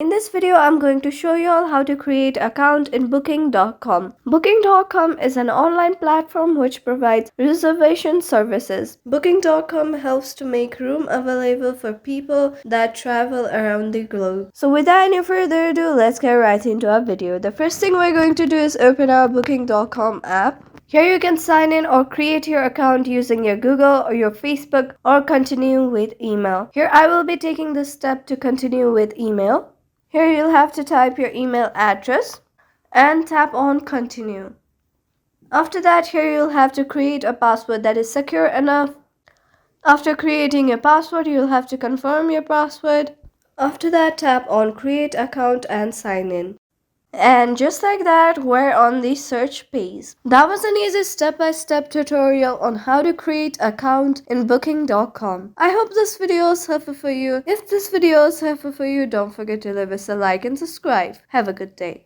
In this video, I'm going to show you all how to create account in booking.com. Booking.com is an online platform which provides reservation services. Booking.com helps to make room available for people that travel around the globe. So without any further ado, let's get right into our video. The first thing we're going to do is open our booking.com app. Here you can sign in or create your account using your Google or your Facebook or continue with email. Here I will be taking this step to continue with email. Here you'll have to type your email address and tap on continue. After that, here you'll have to create a password that is secure enough. After creating your password, you'll have to confirm your password. After that, tap on create account and sign in. And just like that, we're on the search page. That was an easy step-by-step tutorial on how to create account in booking.com. I hope this video is helpful for you. If this video is helpful for you, don't forget to leave us a like and subscribe. Have a good day.